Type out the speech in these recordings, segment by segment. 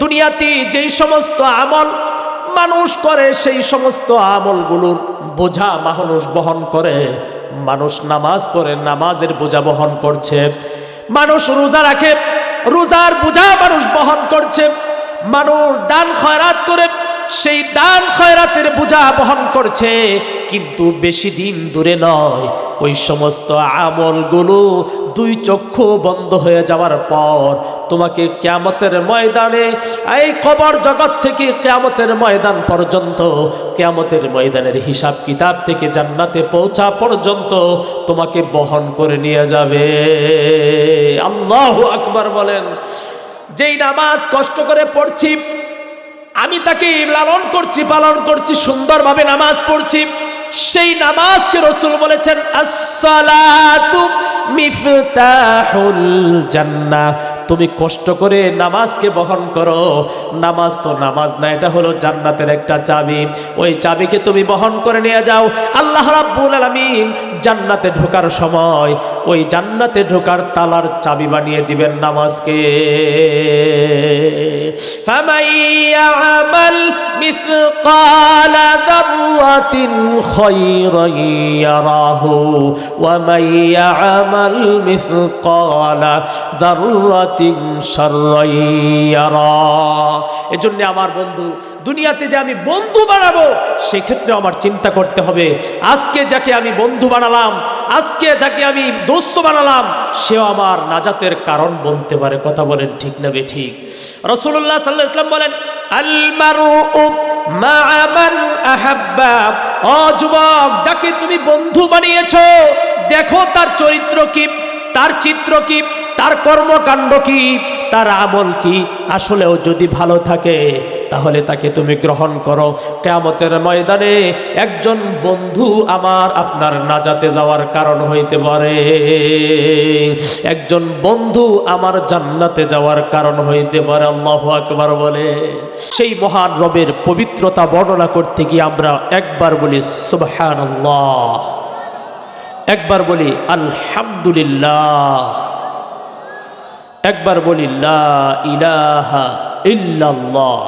দুনিয়াতে যেই সমস্ত আমল মানুষ করে সেই সমস্ত আমলগুলোর বোঝা মানুষ বহন করে। মানুষ নামাজ পড়ে, নামাজের বোঝা বহন করছে। মানুষ রোজা রাখে, রোজার বোঝা মানুষ বহন করছে। মানুষ দান খয়রাত করে, সেই দান খয়রাতের বোঝা বহন করছে। কিন্তু বেশি দিন দূরে নয়, ওই সমস্ত আমলগুলো দুই চক্ষু বন্ধ হয়ে যাওয়ার পর তোমাকে কিয়ামতের ময়দানে, এই কবর জগৎ থেকে কিয়ামতের ময়দান পর্যন্ত, কিয়ামতের ময়দানের হিসাব কিতাব থেকে জান্নাতে পৌঁছা পর্যন্ত তোমাকে বহন করে নিয়ে যাবে। আল্লাহু আকবার বলেন। যেই নামাজ কষ্ট করে পড়ছি, আমি তাকে লালন করছি, পালন করছি, সুন্দরভাবে নামাজ পড়ছি, সেই নামাজকে রাসূল বলেছেন আসসালাতু মিফতাহুল জান্নাহ। তুমি কষ্ট করে নামাজকে বহন করো। নামাজ তো নামাজ না, এটা হলো জান্নাতের একটা চাবি। ওই চাবিকে তুমি বহন করে নিয়ে যাও। আল্লাহ রাব্বুল আলামিন জান্নাতে ঢোকার সময় ওই জান্নাতে ঢোকার তালার চাবি বানিয়ে দিবেন নামাজকে। ফামান ইয়ামাল মিসকালা যাররাতিন খায়রান ইয়ারাহু ওয়া মান ইয়ামাল মিসকালা যাররাতিন শাররান ইয়ারা। এজন্য আমার বন্ধু, দুনিয়াতে যে আমি বন্ধু বানাবো সেক্ষেত্রে আমার চিন্তা করতে হবে, আজকে যাকে আমি বন্ধু বানালাম, আজকে যাকে আমি দোস্ত বানালাম, সেও আমার নাজাতের কারণ বনতে পারে। কথা বলেন ঠিক না বেঠিক? রাসূলুল্লাহ সাল্লাল্লাহু আলাইহি ওয়াসাল্লাম বলেন আল মারউ মা'a মান আহাব্বা। ও যুবক, যাকে তুমি বন্ধু বানিয়েছো, দেখো তার চরিত্র কি, তার চিত্র কি, তার কর্মকাণ্ড কি, তার আমল কি। আসলেও যদি ভালো থাকে তাহলে তাকে তুমি গ্রহণ করো। কিয়ামতের ময়দানে একজন বন্ধু আমার আপনার নাজাতে যাওয়ার কারণ হইতে পারে, একজন বন্ধু আমার জান্নাতে যাওয়ার কারণ হইতে পারে। আল্লাহু আকবার বলে। সেই মহান রবের পবিত্রতা বর্ণনা করতে গিয়ে আমরা একবার বলি সুবহানাল্লাহ, একবার বলি আলহামদুলিল্লাহ, একবার বলি লা ইলাহা ইল্লাল্লাহ।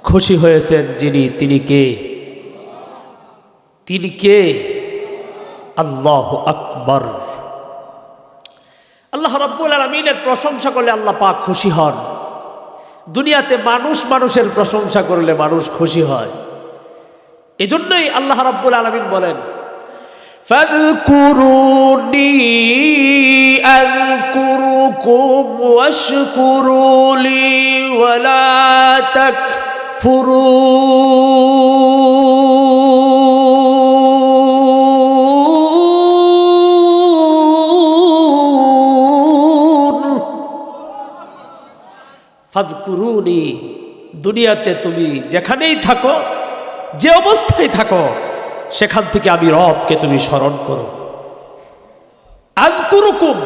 খুশি হয়েছেন যিনি, তিনি কে? তিনি কে? আল্লাহু আকবার। আল্লাহ রাব্বুল আলামিনের প্রশংসা করলে আল্লাহ পাক খুশি হন। দুনিয়াতে মানুষ মানুষের প্রশংসা করলে মানুষ খুশি হয়। এজন্যই আল্লাহ রাব্বুল আলামিন বলেন ফাযকুরুনি আযকুরুকুম ওয়াশকুরু লি ওয়ালা তাকফুরুন। ফাযকুরুনি, দুনিয়াতে তুমি যেখানেই থাকো, যে অবস্থায় থাকো, সেখান থেকে আমি রবকে তুমি স্মরণ করো। আযকুরুকুম,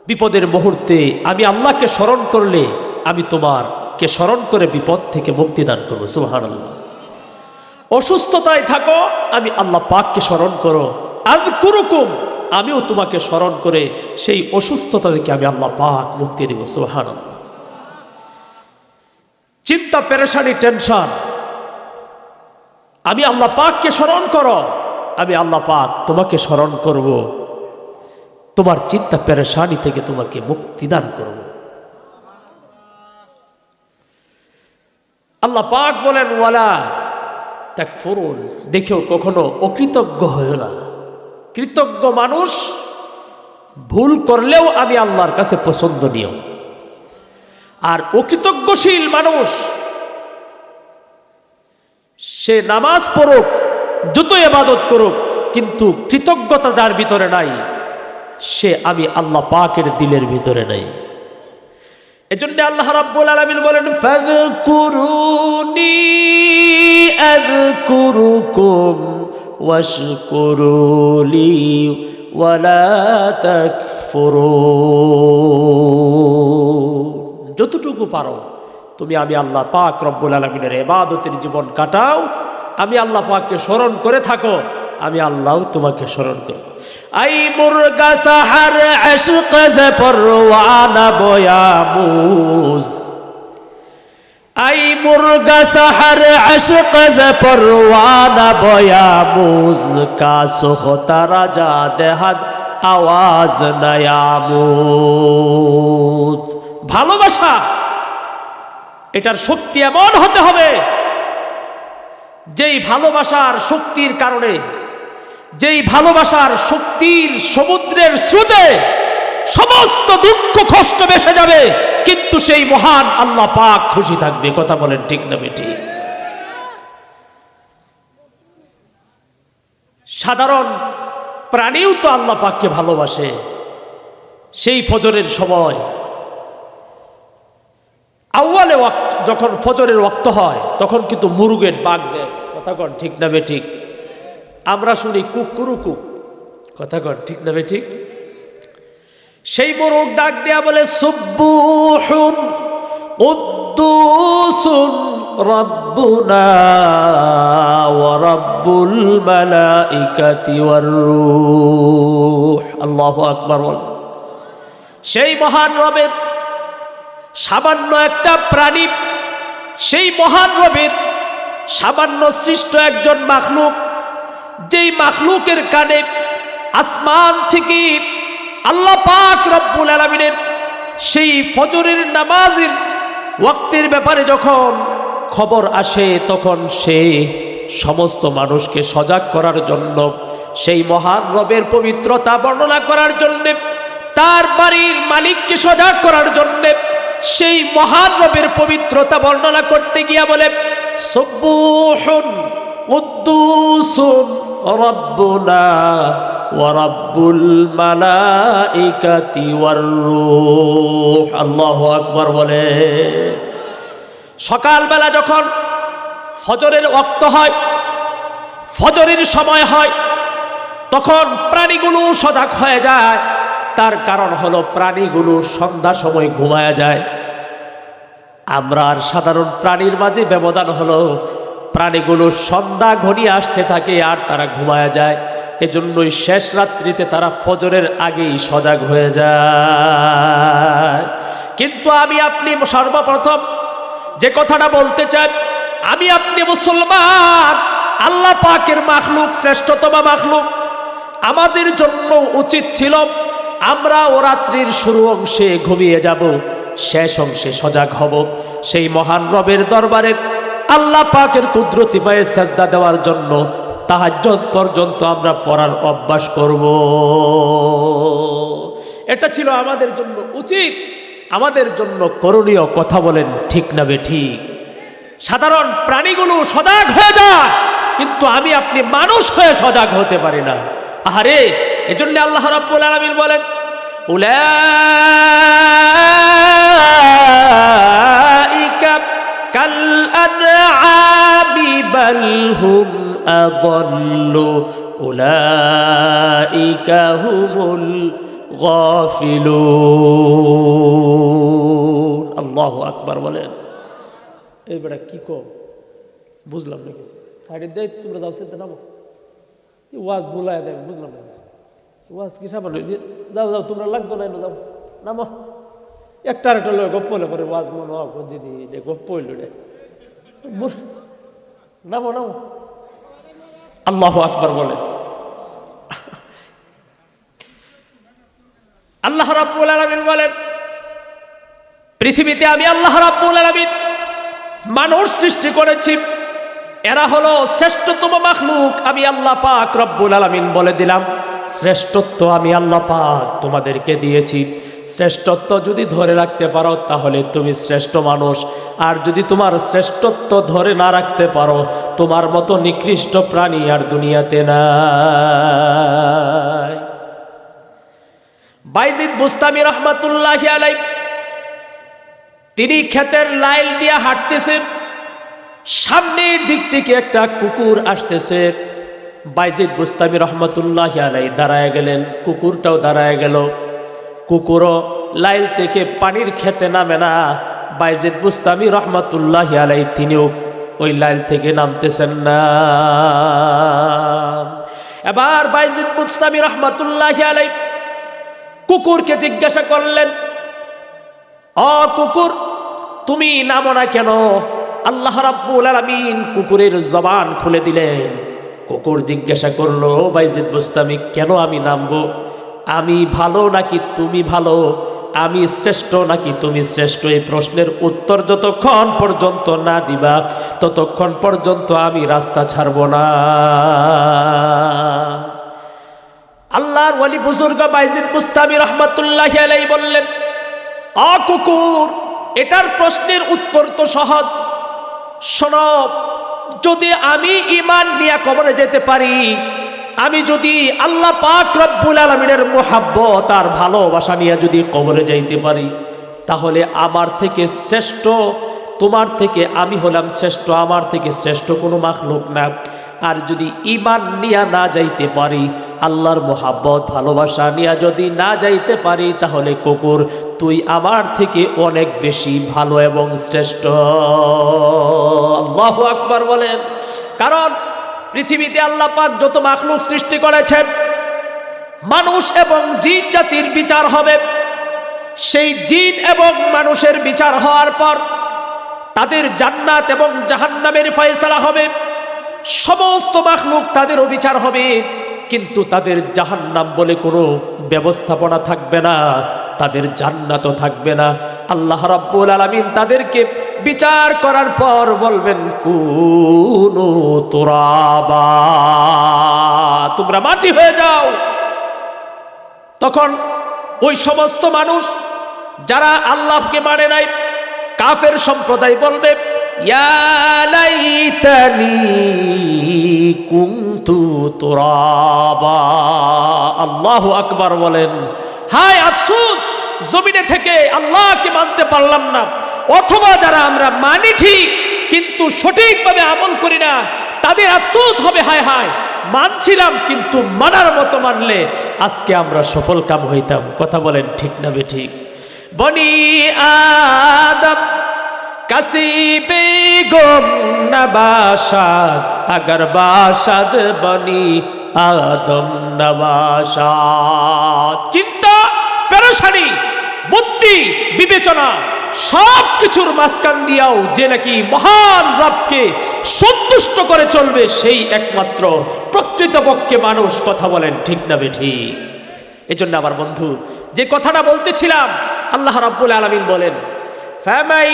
বিপদের মুহূর্তে আমি আল্লাহকে স্মরণ করলে আমি তোমারকে স্মরণ করে বিপদ থেকে মুক্তি দান করবো। সুবহানাল্লাহ। অসুস্থতায় থাকো, আমি আল্লাহ পাককে স্মরণ করো। আযকুরুকুম, আমিও তোমাকে স্মরণ করে সেই অসুস্থতা থেকে আমি আল্লাহ পাক মুক্তি দেব। সুবহানাল্লাহ। চিন্তা, পেরেশানি, টেনশন, আমি আল্লাহ পাককে স্মরণ করো, আমি আল্লাহ পাক তোমাকে স্মরণ করব, তোমার চিন্তা পেরেশানি থেকে তোমাকে মুক্তি দান করব। আল্লাহ পাক বলেন ওয়ালা তাকফুরুন, দেখেও কখনো অকৃতজ্ঞ হইও না। কৃতজ্ঞ মানুষ ভুল করলেও আমি আল্লাহর কাছে পছন্দনীয়, আর অকৃতজ্ঞশীল মানুষ সে নামাজ পড়ুক, যত ইবাদত করুক, কিন্তু কৃতজ্ঞতা যার ভিতরে নাই, সে আমি আল্লাহ পাকের দিলের ভিতরে নাই। এজন্য আল্লাহ রাব্বুল আলামিন বলেন ফাযকুরুনি আযকুরুকুম ওয়াশকুরু লি ওয়ালা তাকফুরুন। যতটুকু পারো তুমি আমি আল্লাহ পাক রব্বুল আলামিনের ইবাদতের জীবন কাটাও, আমি আল্লাহ পাককে স্মরণ করে থাকো, আমি আল্লাহ তোমাকে স্মরণ করব। আই মুরগা সাহার ইশক সে পরওয়ানা বয়ামুজ, আই মুরগা সাহার ইশক সে পরওয়ানা বয়ামুজ, কা সুখতা রাজা দেহাদ আওয়াজ নায়ামুদ। ভালোবাসা এটার শক্তি এমন হতে হবে, যেই ভালোবাসার শক্তির কারণে, যেই ভালোবাসার শক্তির সমুদ্রের স্রোতে সমস্ত দুঃখ কষ্ট ভেসে যাবে, কিন্তু সেই মহান আল্লাহ পাক খুশি থাকবে। কথা বলেন ঠিক না বেটি? সাধারণ প্রাণীও তো আল্লাহ পাককে ভালোবাসে। সেই ফজরের সময় আউয়ালে ওয়াক্ত, যখন ফজরের ওয়াক্ত হয় তখন কিন্তু মুরগের ডাক দেয়। কথা কন ঠিক না বেঠিক? আমরা শুনি কুকুরুকু। কথা কন ঠিক না বেঠিক? সেই মোরগ ডাক দেয়া বলে সুব্বুহুন কুদ্দুসুন রব্বুনা ওয়া রব্বুল মালাইকাতি ওয়ার রূহ। আল্লাহু আকবার বল। সেই মহান রবের সামান্য একটা প্রাণী, সেই মহান রবের সামান্য সৃষ্ট একজন মাখলুক, যেই মাখলুকের কানে আসমান থেকে আল্লাহ পাক রব্বুল আলামিনের সেই ফজরের নামাজের ওয়াক্তের ব্যাপারে যখন খবর আসে, তখন সে সমস্ত মানুষকে সজাগ করার জন্য, সেই মহান রবের পবিত্রতা বর্ণনা করার জন্য, তার বাড়ির মালিককে সজাগ করার জন্য, সেই মহান রবের পবিত্রতা বর্ণনা করতে গিয়া বলে সুব্বুহুন কুদ্দুসুন রব্বুনা ওয়া রব্বুল মালাইকাতি ওয়ার রূহ। আল্লাহু আকবার বলে। সকালবেলা যখন ফজরের ওয়াক্ত হয়, ফজরের সময় হয়, তখন প্রাণীগুলো সজাগ হয়ে যায়। তার কারণ হলো প্রাণীগুলো সন্ধ্যা সময় ঘুমায়া যায়। আমরা আর সাধারণ প্রাণীর মাঝে ব্যবধান হলো প্রাণীগুলো সন্ধ্যা ঘনিয়ে আসতে থাকে আর তারা ঘুমায়া যায়। এজন্যই শেষ রাত্রিতে তারা ফজরের আগেই সজাগ হয়ে যায়। কিন্তু আমি আপনি সর্বপ্রথম যে কথাটা বলতে চাই, আমি আপনি মুসলমান, আল্লাহ পাকের মাখলুক, শ্রেষ্ঠতম মাখলুক। আমাদের জন্য উচিত ছিল আমরা ও রাত্রির শুরু অংশে ঘুমিয়ে যাব, শেষ অংশে সজাগ হব। সেই মহান রবের দরবারে আল্লাহ পাকের কুদরতি পায়ে সাজদা দেওয়ার জন্য তাহাজ্জুদ পর্যন্ত আমরা পড়ার অভ্যাস করব। এটা ছিল আমাদের জন্য উচিত, আমাদের জন্য করণীয়। কথা বলেন ঠিক না বেঠিক? সাধারণ প্রাণীগুলো সজাগ হয়ে যায়, কিন্তু আমি আপনি মানুষ হয়ে সজাগ হতে পারি না। আহারে, এজন্য আল্লাহ রাব্বুল আলামিন বলেন উলাইকা কাল আনআমি বাল হুম আযাল্লু উলাইকা হুমুল গাফিলুন। আল্লাহু আকবার বলেন। এই বেটা কি কো বুঝলাম না কিছু। সাইডে দেয় তোমরা যাও, সেটা নামো। ওয়াজ বুলায় দেয়, বুঝলাম না ওয়াজ কি সামান্য। যাও যাও, তোমরা লাগতো না, যাও নামো। একটা আরেকটা লোক গপ্প হলে পরে ওয়াজ মনে হয় দিদি গপ্প হইল রে, নামো নামো। আল্লাহু আকবার বলে। আল্লাহ রাব্বুল আলামিন বলেন, পৃথিবীতে আমি আল্লাহ রাব্বুল আলামিন মানুষ সৃষ্টি করেছি, এরা হলো শ্রেষ্ঠতম মাখলুক। আমি আল্লাহ পাক রব্বুল আলামিন বলে দিলাম, শ্রেষ্ঠত্ব আমি আল্লাহ পাক তোমাদেরকে দিয়েছি। শ্রেষ্ঠত্ব যদি ধরে রাখতে পারো তাহলে তুমি শ্রেষ্ঠ মানুষ, আর যদি তোমার শ্রেষ্ঠত্ব ধরে না রাখতে পারো, তোমার মতো নিকৃষ্ট প্রাণী আর দুনিয়াতে নাই। বাইজিদ বুস্তামি রহমাতুল্লাহি আলাইহি তিনি ক্ষেতের লাইল দিয়ে হাঁটতেছেন, সামনের দিক থেকে একটা কুকুর আসতেছে। বাইজিদ বুস্তামি রহমাতুল্লাহি আলাইহি দাঁড়ায় গেলেন, কুকুরটাও দাঁড়ায় গেল। কুকুরও লাইল থেকে পানির খেতে নামে না। বাইজিদ বুস্তামি রহমাতুল্লাহি আলাইহি তিনিও ওই লাইল থেকে নামতেছেন না। এবার বাইজিদ বুস্তামি রহমাতুল্লাহি আলাইহি কুকুরকে জিজ্ঞাসা করলেন, ও কুকুর, তুমি নামো না কেন? আল্লাহ রাব্বুল আলামিন কুকুরের জবান খুলে দিলেন। কুকুর জিজ্ঞাসা করলো, বাইজিদ বুস্তামি, কেন আমি নামবো? আমি ভালো নাকি তুমি ভালো? আমি শ্রেষ্ঠ নাকি তুমি শ্রেষ্ঠ? এই প্রশ্নের উত্তর যতক্ষণ পর্যন্ত না দিবা ততক্ষণ পর্যন্ত আমি রাস্তা ছাড়ব না। আল্লাহর ওয়ালি বুজুর্গ বাইজিদ বুস্তামি রহমাতুল্লাহি আলাইহি বললেন, আ কুকুর, এটার প্রশ্নের উত্তর তো সহজ। শোনো, যদি আমি ঈমান নিয়ে কবরে যেতে পারি, আমি যদি আল্লাহ পাক রব্বুল আলামিনের মুহাব্বত আর ভালোবাসা নিয়ে যদি কবরে যাইতে পারি, তাহলে আমার থেকে শ্রেষ্ঠ, তোমার থেকে আমি হলাম শ্রেষ্ঠ, আমার থেকে শ্রেষ্ঠ কোনো মাখলুক না। আর যদি ঈমান নিয়ে না যাইতে পারি, আল্লাহর মুহাব্বত ভালোবাসা নিয়ে যদি না যাইতে পারি, তাহলে কুকুর, তুই আমার থেকে অনেক বেশি ভালো এবং শ্রেষ্ঠ। আল্লাহু আকবার বলেন। কারণ পৃথিবীতে আল্লাহ পাক যত মাখলুক সৃষ্টি করেছেন, মানুষ এবং জিন জাতির বিচার হবে। সেই জিন এবং মানুষের বিচার হওয়ার পর তাদের জান্নাত এবং জাহান্নামের ফয়সালা হবে। সমস্ত মাখলুক তাদেরও বিচার হবে, কিন্তু তাদের জাহান্নাম বলে কোনো ব্যবস্থাপনা থাকবে না, তাদের জান্নাতও থাকবে না। আল্লাহ রাব্বুল আলামিন তাদেরকে বিচার করার পর বলবেন, কুনু তুরাবা, তোমরা মাটি হয়ে যাও। তখন ওই সমস্ত মানুষ যারা আল্লাহকে মানে নাই, কাফের সম্প্রদায় বলবে, ইয়া লাইতানি কুনতু তুরাবা। আল্লাহু আকবার বলেন। হায় আফসোস, জমিনে থেকে আল্লাহকে মানতে পারলাম না। অথবা যারা আমরা মানি ঠিক কিন্তু সঠিকভাবে আমল করি না, তাদের আফসোস হবে, হায় হায়, মানছিলাম কিন্তু মানার মতো মানলে আজকে আমরা সফল কাম হইতাম। কথা বলেন ঠিক না বেঠিক? বনি আদম কাসিবে গম নবাসাদ, আগার বাসাদ বনি আদম নবাসাদ। চিন্তা, পেরেশানি, বুদ্ধি, বিবেচনা সব কিছুর মাঝখান দিয়াও যে নাকি মহান রবকে সন্তুষ্ট করে চলবে, সেই একমাত্র প্রকৃতপক্ষে মানুষ। কথা বলেন ঠিক না বেঠিক? এজন্য আমার বন্ধু, যে কথাটা বলতেছিলাম, আল্লাহ রাব্বুল আলামিন বলেন, فَمَن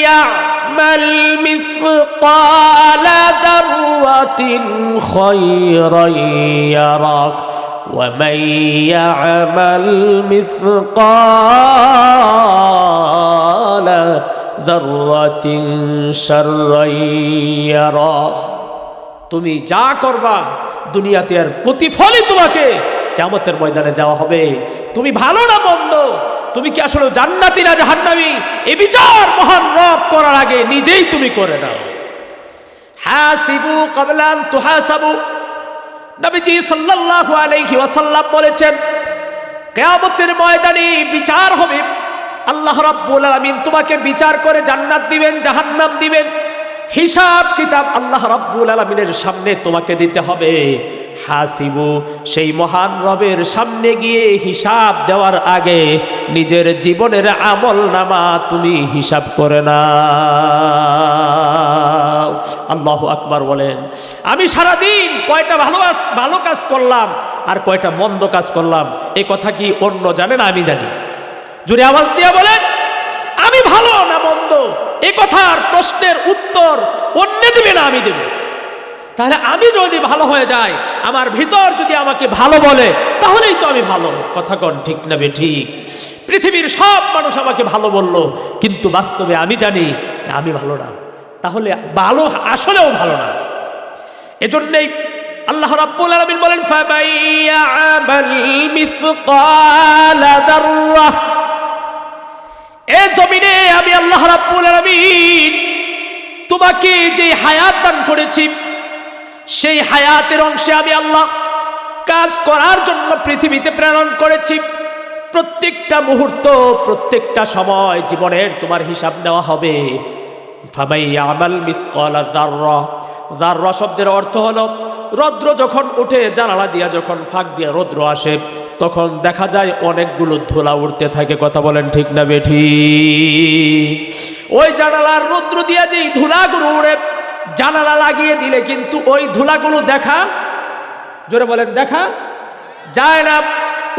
يَعْمَلْ مِثْقَالَ ذَرَّةٍ خَيْرًا يَرَهُ وَمَن يَعْمَلْ مِثْقَالَ ذَرَّةٍ شَرًّا يَرَهُ। তুমি যা করবা দুনিয়াতে এর প্রতিফলই তোমাকে কিয়ামতের ময়দানে দেওয়া হবে। তুমি ভালো না মন্দ, তুমি কি আসলে জান্নাতি না জাহান্নামী, এই বিচার মহান রব করার আগে নিজেই তুমি করে নাও। হাসিবু ক্বাবলা আন তুহাসাবু। নবীজি সাল্লাল্লাহু আলাইহি ওয়াসাল্লাম বলেছেন, কিয়ামতের ময়দানে বিচার হবে। আল্লাহ রাব্বুল আলামিন তোমাকে বিচার করে জান্নাত দিবেন, জাহান্নাম দিবেন। হিসাব কিতাব আল্লাহ রাব্বুল আলামিনের সামনে তোমাকে দিতে হবে। হাসিবু, সেই মহান রবের সামনে গিয়ে হিসাব দেওয়ার আগে নিজের জীবনের আমল নামা তুমি হিসাব করে নাও। আল্লাহু আকবার বলেন। আমি সারাদিন কয়টা ভালো কাজ করলাম আর কয়টা মন্দ কাজ করলাম, এই কথা কি অন্য জানে না? আমি জানি। জোরে আওয়াজ দিয়ে বলেন, আমি ভালো না মন্দ, এই কথার প্রশ্নের উত্তর অন্য দিবে না, আমি দেব। তাহলে আমি যদি ভালো হয়ে যাই, আমার ভিতর যদি আমাকে ভালো বলে, তাহলেই তো আমি ভালো। কথা কন ঠিক না বেঠিক? পৃথিবীর সব মানুষ আমাকে ভালো বললো, কিন্তু বাস্তবে আমি জানি আমি ভালো না, তাহলে ভালো আসলেও ভালো না। এজন্যই আল্লাহ রাব্বুল আলামিন বলেন, ফামান ইয়া'মাল মিসকালা যাররাহ। এই জমিনে আমি আল্লাহ রাব্বুল আলামিন তোমাকে যে হায়াত দান করেছি, সেই হায়াতের অংশে আমি আল্লাহ কাজ করার জন্য পৃথিবীতে প্রেরণ করেছি। প্রত্যেকটা মুহূর্ত, প্রত্যেকটা সময় জীবনের তোমার হিসাব নেওয়া হবে। ফামান ইয়া'মাল মিসকালা যাররাহ। যাররা শব্দের অর্থ হলো রৌদ্র যখন উঠে, জানালা দিয়া যখন ফাঁক দিয়া রৌদ্র আসে, তখন দেখা যায় অনেকগুলো ধুলা উঠতে থাকে। কথা বলেন ঠিক না বেঠিক? ওই জানালার রৌদ্র দিয়া যেই ধুলাগুলো উড়ে, জানালা লাগিয়ে দিলে কিন্তু ওই ধুলাগুলো দেখা, জোরে বলেন, দেখা যায় না।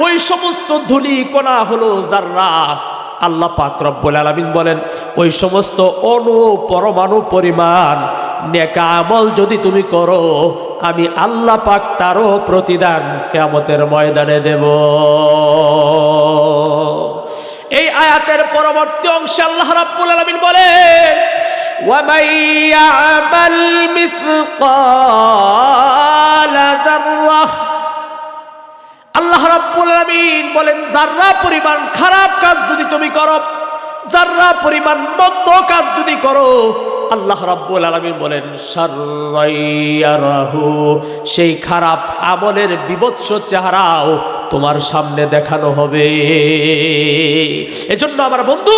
ওই সমস্ত ধুলি কণা হলো যাররা। আল্লাহ পাক রব্বুল আলামিন বলেন, ওই সমস্ত অণু পরমাণু পরিমাণ নেক আমল যদি তুমি করো, আমি আল্লাহ পাক তারও প্রতিদান কিয়ামতের ময়দানে দেব। এই আয়াতের পরবর্তী অংশে আল্লাহ রাব্বুল আলামিন বলেন, وَمَن يَعْمَلْ مِثْقَالَ ذَرَّةٍ, আল্লাহ রাব্বুল আলামিন বলেন, যাররা পরিমাণ খারাপ কাজ যদি তুমি করো, যাররা পরিমাণ মন্দ কাজ যদি করো, আল্লাহ রাব্বুল আলামিন বলেন শাররাইয়ারাহু, সেই খারাপ আমলের বিভৎস চেহারাও তোমার সামনে দেখানো হবে। এজন্য আমার বন্ধু,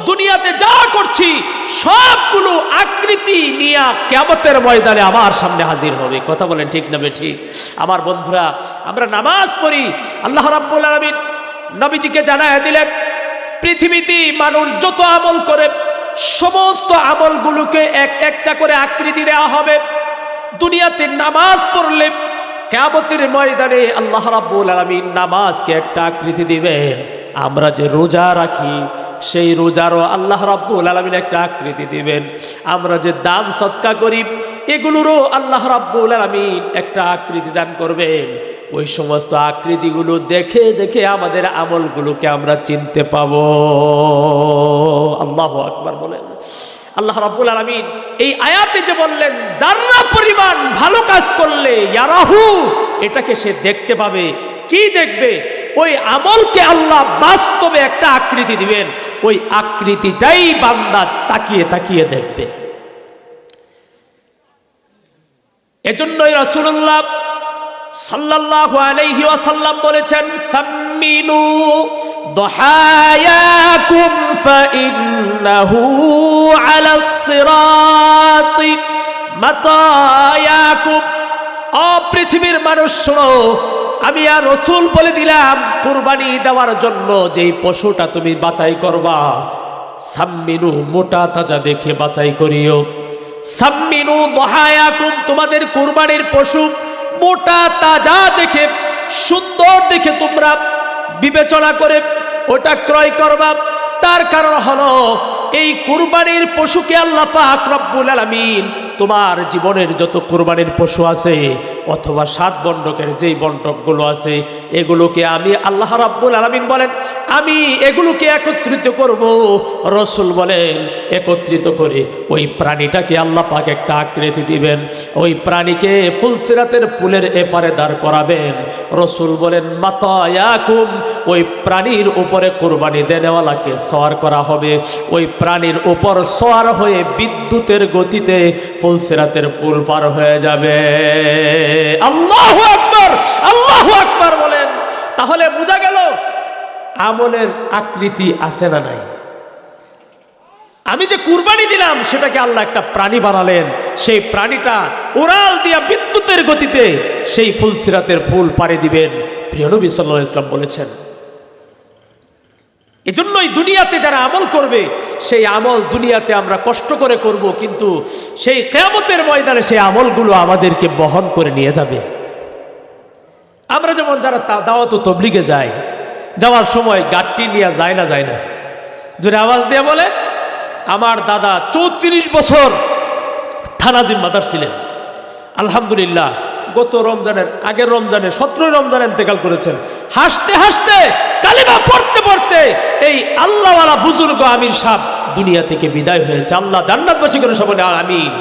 দুনিয়াতে যা করছি সবগুলো আকৃতি নিয়ে কিয়ামতের ময়দানে আমার সামনে হাজির হবে। কথা বলেন ঠিক না বেঠিক? আমার বন্ধুরা, আমরা নামাজ পড়ি, আল্লাহ রাব্বুল আলামিন নবীজিকে জানায় দিলেন, পৃথিবীতে মানুষ যত আমল করে সমস্ত আমলগুলোকে এক একটা করে আকৃতি দেওয়া হবে। দুনিয়াতে নামাজ পড়লে কিয়ামতের ময়দানে আল্লাহ রাব্বুল আলামিন নামাজকে একটা আকৃতি দিবেন। আমরা যে রোজা রাখি, সেই রোজারও আল্লাহ রাব্বুল আলামিন একটা আকৃতি দিবেন। আমরা যে দান সদকা করি, এগুলোরও আল্লাহ রাব্বুল আলামিন একটা আকৃতি দান করবেন। ওই সমস্ত আকৃতিগুলো দেখে দেখে আমাদের আমলগুলোকে আমরা চিনতে পাবো। আল্লাহু আকবার বলেন। আল্লাহ রাব্বুল আলামিন এই আয়াতে যে বললেন, যাররা পরিমাণ ভালো কাজ করলে ইয়ারাহু, এটাকে সে দেখতে পাবে। কি দেখবে? ওই আমলকে আল্লাহ বাস্তবে একটা আকৃতি দিবেন। ওই আকৃতিটাই বান্দা তাকিয়ে তাকিয়ে দেখবে। এজন্যই রাসূলুল্লাহ সাল্লাল্লাহু আলাইহি ওয়াসাল্লাম বলেছেন, সাম্মিনু দুহায়াকুম ফাইন্নাহু আলাস সিরাতি মাতায়াকুম। ও পৃথিবীর মানুষ শোনো, আমি আর রাসূল বলে দিলাম, কুরবানি দেওয়ার জন্য যেই পশুটা তুমি বাছাই করবা, সাম্মিনু, মোটা তাজা দেখে বাছাই করিও। সাম্মিনু দুহায়াকুম, তোমাদের কুরবানির পশু মোটা তাজা দেখে, সুন্দর দেখে তোমরা বিবেচনা করে ওটা ক্রয় করবা। তার কারণ হলো, এই কুরবানির পশুকে আল্লাহ পাক রব্বুল আলামিন তোমার জীবনের যত কুরবানির পশু আছে, অথবা 7 বন্টকের যেই বন্টকগুলো আছে, এগুলোকে আমি আল্লাহ রাব্বুল আলামিন বলেন, আমি এগুলোকে একত্রিত করব। রাসূল বলেন, একত্রিত করে ওই প্রাণীটাকে আল্লাহ পাক একটা আকৃতি দিবেন। ওই প্রাণীকে ফুলসিরাতের পুলের এপারে দাঁড় করাবেন। রাসূল বলেন, মাতায়াকুম, ওই প্রাণীর উপরে কুরবানি দেনেওয়ালাকে সওয়ার করা হবে। ওই প্রাণীর উপর সওয়ার হয়ে বিদ্যুতের গতিতে ফুলসিরাতের পুল পার হয়ে যাবে। আল্লাহু আকবার, আল্লাহু আকবার বলেন। তাহলে বোঝা গেল আমলের আকৃতি আছে না নাই? আমি যে কুরবানি দিলাম, সেটাকে আল্লাহ একটা প্রাণী বানালেন। সেই প্রাণীটা উড়াল দিয়া বিদ্যুতের গতিতে সেই ফুলসিরাতের পুল পাড়ি দিবেন। প্রিয় নবী সাল্লাল্লাহু আলাইহি ওয়াসাল্লাম বলেছেন। এজন্যই দুনিয়াতে যারা আমল করবে, সেই আমল দুনিয়াতে আমরা কষ্ট করে করব, কিন্তু সেই কিয়ামতের ময়দানে সেই আমলগুলো আমাদেরকে বহন করে নিয়ে যাবে। আমরা যেমন যারা দাওয়াত ও তাবলীগে যায়, যাওয়ার সময় গাড়ি নিয়ে যায় না? জোরে আওয়াজ দিয়ে বলে। আমার দাদা 34 বছর থানা জিম্মাদার ছিলেন। আলহামদুলিল্লাহ, গত রমজানের, আগের রমজানে 17 রমজানে ইন্তেকাল করেছেন। হাসতে হাসতে, কালিমা পড়তে পড়তে এই আল্লাহওয়ালা বুজুর্গ আমির সাহেব দুনিয়া থেকে বিদায় হয়েছে। আল্লাহ জান্নাতবাসী করে সবাই আমিন।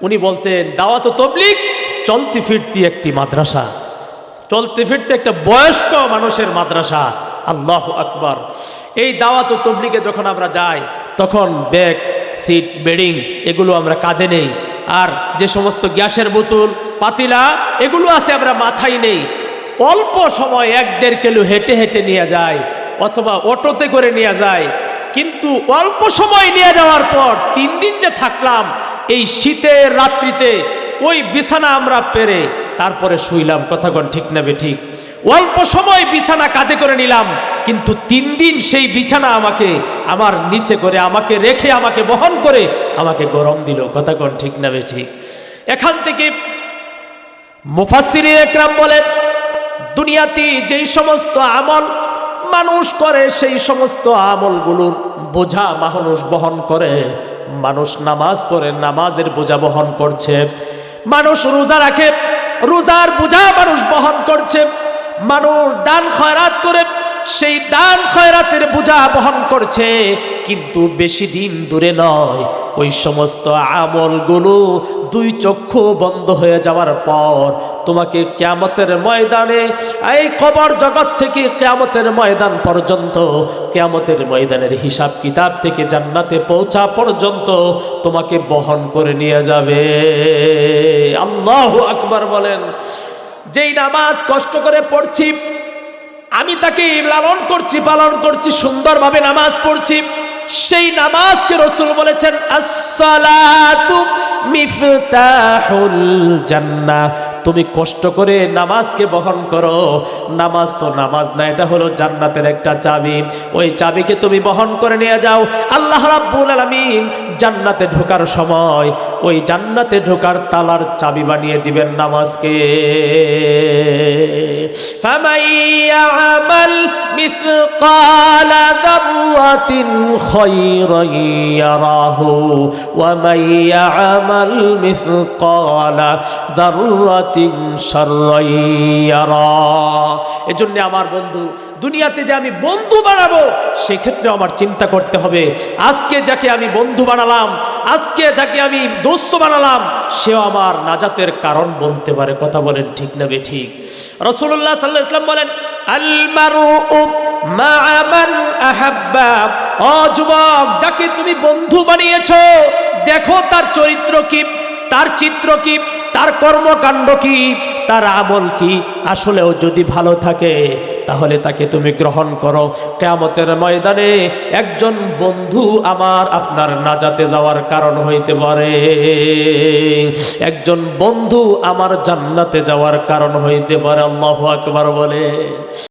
উনি বলতেন, দাওয়াত ও তাবলীগ চলতে ফিরতি একটি মাদ্রাসা, চলতে ফিরতে একটা বয়স্ক মানুষের মাদ্রাসা। আল্লাহু আকবার। এই দাওয়াত ও তাবলীগে যখন আমরা যাই, তখন ব্যাগ, সিট, বেডিং এগুলো আমরা কাঁধে নেই। আর যে সমস্ত গ্যাসের বোতল, পাতিলা এগুলো আছে, আমরা মাথায় নেই। অল্প সময় 1-1.5 কিলো হেঁটে হেঁটে নিয়ে যায়, অথবা অটোতে করে নিয়ে যায়। কিন্তু অল্প সময় নিয়ে যাওয়ার পর 3 দিন যে থাকলাম, এই শীতের রাত্রিতে ওই বিছানা আমরা পেরে তারপরে শুইলাম। কথা কোন ঠিক না বেঠিক? অল্প সময় বিছানা কাঁধে করে নিলাম, কিন্তু 3 দিন সেই বিছানা আমাকে আমার নিচে করে আমাকে রেখে আমাকে বহন করে আমাকে গরম দিল। কথা কোন ঠিক না বেঠিক? এখান থেকে মুফাসসিরে একরাম বলেন, দুনিয়াতে যেই সমস্ত আমল মানুষ করে সেই সমস্ত আমলগুলোর বোঝা মানুষ বহন করে। মানুষ নামাজ পড়ে, নামাজের বোঝা বহন করছে। মানুষ রোজা রাখে, রোজার বোঝা মানুষ বহন করছে। মানুষ দান খয়রাত করে, সেই দান খয়রাতের বোঝা বহন করছে। কিন্তু বেশি দিন দূরে নয়, ওই সমস্ত আমলগুলো 2 চক্ষু বন্ধ হয়ে যাওয়ার পর তোমাকে কিয়ামতের ময়দানে, এই কবর জগৎ থেকে কিয়ামতের ময়দান পর্যন্ত, কিয়ামতের ময়দানের হিসাব কিতাব থেকে জান্নাতে পৌঁছা পর্যন্ত তোমাকে বহন করে নিয়ে যাবে। আল্লাহু আকবার বলেন। যেই নামাজ কষ্ট করে পড়ছি, আমি তাকে লালন করছি, পালন করছি, সুন্দরভাবে নামাজ পড়ছি, সেই নামাজকে রাসূল বলেছেন আসসালাতু মিফতাহুল জান্নাহ। তুমি কষ্ট করে নামাজকে বহন করো। নামাজ তো নামাজ না, এটা হলো জান্নাতের একটা চাবি। ওই চাবিকে তুমি বহন করে নিয়ে যাও। আল্লাহ রাব্বুল আলামিন জান্নাতে ঢোকার সময় ওই জান্নাতে ঢোকার তালার চাবি বানিয়ে দিবেন নামাজকে। ফামান ইয়ামাল মিসকালা যাররাতিন খায়রান ইয়ারাহু ওয়া মান ইয়ামাল মিসকালা যাররাতিন শাররান ইয়ারা। এজন্য আমার বন্ধু, দুনিয়াতে যে আমি বন্ধু বানাবো সেক্ষেত্রে আমার চিন্তা করতে হবে, আজকে যাকে আমি বন্ধু বানালাম, আজকে যাকে আমি দোস্ত বানালাম, সেও আমার নাজাতের কারণ বনতে পারে। কথা বলেন ঠিক না বেঠিক? রাসূলুল্লাহ সাল্লাল্লাহু আলাইহি ওয়াসাল্লাম বলেন, আল মারউ মা'a মান আহাব্বা। ও যুবক, যাকে তুমি বন্ধু বানিয়েছো, দেখো তার চরিত্র কি, তার চিত্র কি, তার কর্মকাণ্ড কি, তার আমল কি। আসলেও যদি ভালো থাকে তাহলে তাকে তুমি গ্রহণ করো। কিয়ামতের ময়দানে একজন বন্ধু আমার আপনার নাজাতে যাওয়ার কারণ হইতে পারে, একজন বন্ধু আমার জান্নাতে যাওয়ার কারণ হইতে পারে। আল্লাহু আকবার বলে।